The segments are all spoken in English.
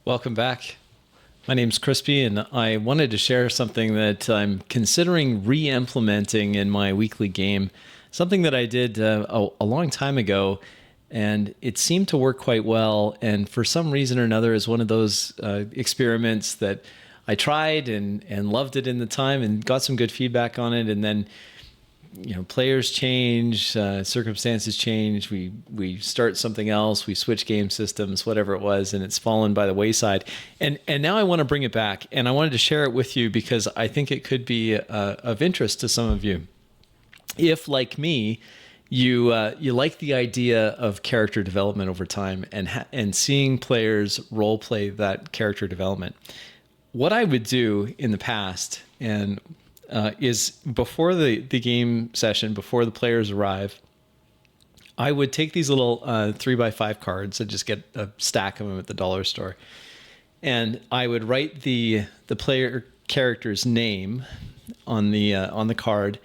Welcome back. My name's Crispy, and I wanted to share something that I'm considering re-implementing in my weekly game. Something that I did a long time ago, and it seemed to work quite well. And for some reason or another, is one of those experiments that I tried and loved it in the time and got some good feedback on it. And then, players change, circumstances change. We start something else. We switch game systems, whatever it was, and it's fallen by the wayside. And now I want to bring it back, and I wanted to share it with you because I think it could be of interest to some of you. If, like me, you like the idea of character development over time and seeing players role play that character development, what I would do in the past is before the game session, before the players arrive, I would take these little 3x5 cards and just get a stack of them at the dollar store, and I would write the player character's name on the card,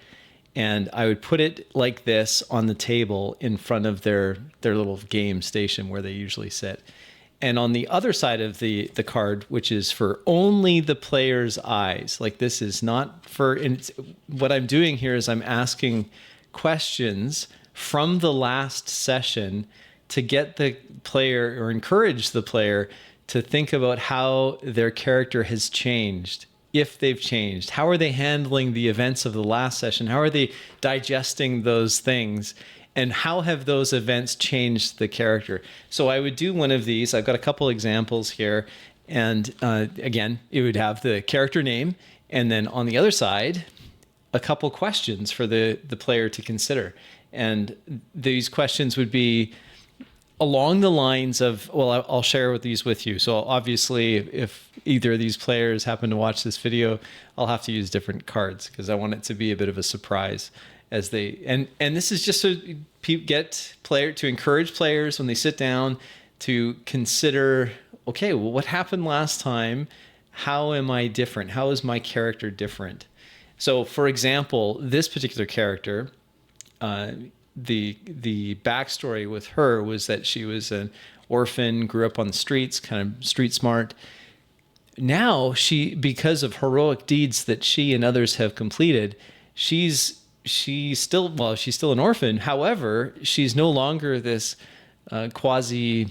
and I would put it like this on the table in front of their little game station where they usually sit. And on the other side of the card, which is for only the player's eyes, like this is not for, and what I'm doing here is I'm asking questions from the last session to get the player or encourage the player to think about how their character has changed. If they've changed, how are they handling the events of the last session? How are they digesting those things? And how have those events changed the character? So I would do one of these. I've got a couple examples here. And again, it would have the character name. And then on the other side, a couple questions for the player to consider. And these questions would be along the lines of, well, I'll share these with you. So obviously, if either of these players happen to watch this video, I'll have to use different cards because I want it to be a bit of a surprise. As they and this is just to encourage players when they sit down to consider, okay, well, what happened last time? How am I different? How is my character different? So, for example, this particular character, the backstory with her was that she was an orphan, grew up on the streets, kind of street smart. Now because of heroic deeds that she and others have completed, she's still an orphan. However, she's no longer this quasi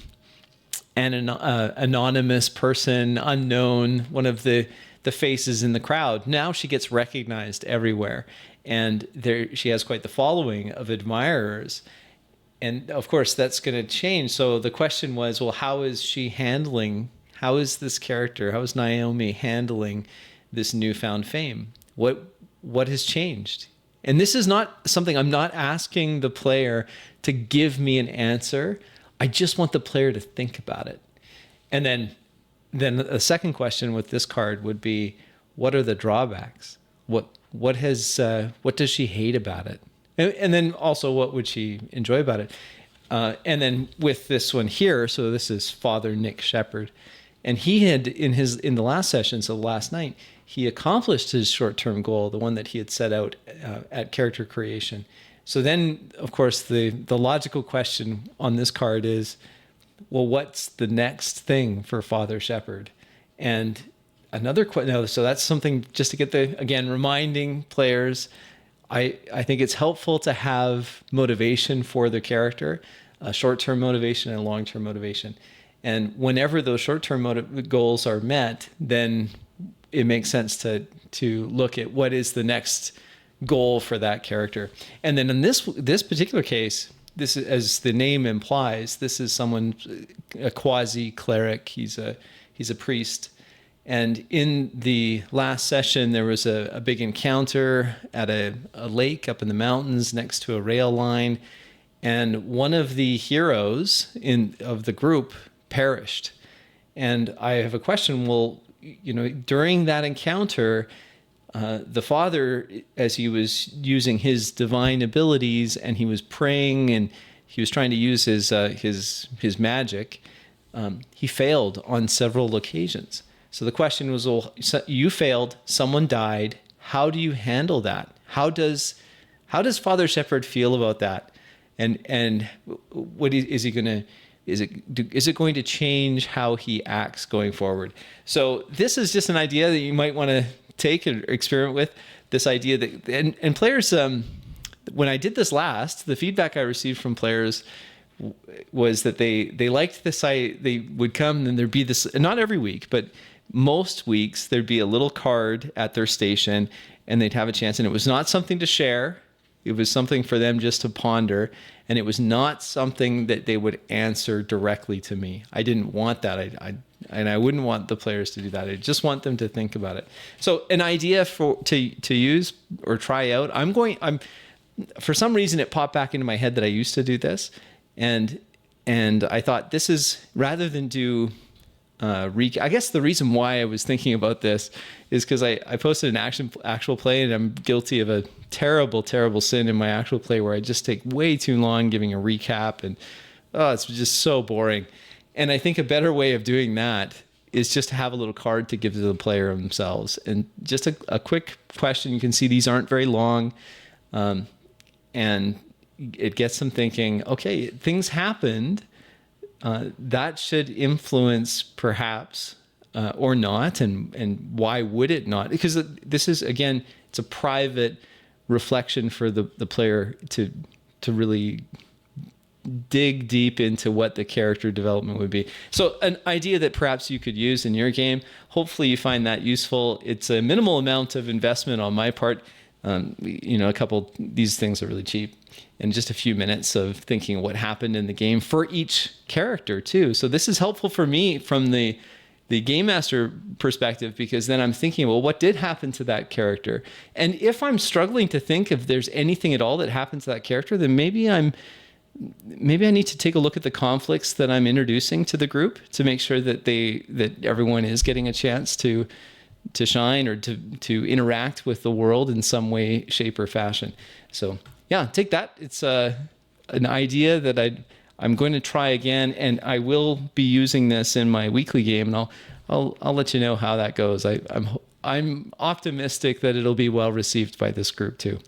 anonymous person, unknown, one of the faces in the crowd. Now she gets recognized everywhere, and she has quite the following of admirers. And of course, that's going to change. So the question was, well, how is this character, how is Naomi handling this newfound fame? What has changed? And this is not something, I'm not asking the player to give me an answer. I just want the player to think about it. And then a second question with this card would be, what are the drawbacks? What does she hate about it? And then also, what would she enjoy about it? And then with this one here, so this is Father Nick Shepherd. And he had in the last session, so last night, he accomplished his short-term goal, the one that he had set out at character creation. So then, of course, the logical question on this card is, well, what's the next thing for Father Shepherd? And another question, so that's something just to get reminding players, I think it's helpful to have motivation for the character, short-term motivation and long-term motivation. And whenever those short-term goals are met, then it makes sense to look at what is the next goal for that character. And then in this particular case, this is, as the name implies, this is someone, a quasi cleric. He's a priest. And in the last session, there was a big encounter at a lake up in the mountains next to a rail line, and one of the heroes of the group perished. And I have a question. Well, during that encounter, the father, as he was using his divine abilities and he was praying and he was trying to use his magic, he failed on several occasions. So the question was, well, you failed, someone died. How do you handle that? How does Father Shepherd feel about that? And what is he going to is it going to change how he acts going forward? So this is just an idea that you might want to take and experiment with. This idea that and players, when I did this last, the feedback I received from players was that they liked this. They would come and there'd be this, not every week, but most weeks there'd be a little card at their station and they'd have a chance, and it was not something to share. It was something for them just to ponder, and it was not something that they would answer directly to me. I didn't want that. I wouldn't want the players to do that. I just want them to think about it. So an idea to use or try out. I'm for some reason it popped back into my head that I used to do this, and I thought this is, rather than do I guess the reason why I was thinking about this is because I posted an actual play, and I'm guilty of a terrible, terrible sin in my actual play where I just take way too long giving a recap, and it's just so boring. And I think a better way of doing that is just to have a little card to give to the player themselves, and just a quick question. You can see these aren't very long, and it gets them thinking, okay, things happened. That should influence perhaps or not, and why would it not? Because this is, again, it's a private reflection for the player to really dig deep into what the character development would be. So an idea that perhaps you could use in your game. Hopefully you find that useful. It's a minimal amount of investment on my part. These things are really cheap, and just a few minutes of thinking what happened in the game for each character too. So this is helpful for me from the game master perspective, because then I'm thinking, well, what did happen to that character? And if I'm struggling to think if there's anything at all that happened to that character, then maybe I need to take a look at the conflicts that I'm introducing to the group to make sure that everyone is getting a chance to shine or to interact with the world in some way, shape, or fashion. So yeah, take that. It's an idea that I'm going to try again, and I will be using this in my weekly game, and I'll let you know how that goes. I'm optimistic that it'll be well received by this group too.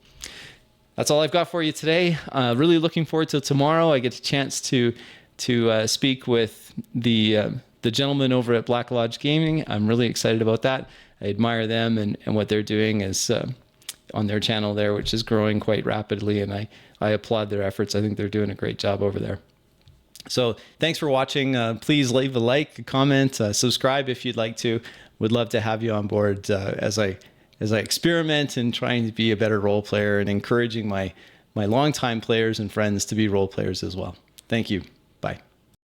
That's all I've got for you today. Really looking forward to tomorrow. I get a chance to speak with the gentlemen over at Black Lodge Gaming. I'm really excited about that. I admire them and what they're doing is on their channel there, which is growing quite rapidly, and I applaud their efforts. I think they're doing a great job over there. So thanks for watching. Please leave a like, a comment, subscribe if you'd like to. Would love to have you on board as I experiment in trying to be a better role player and encouraging my longtime players and friends to be role players as well. Thank you.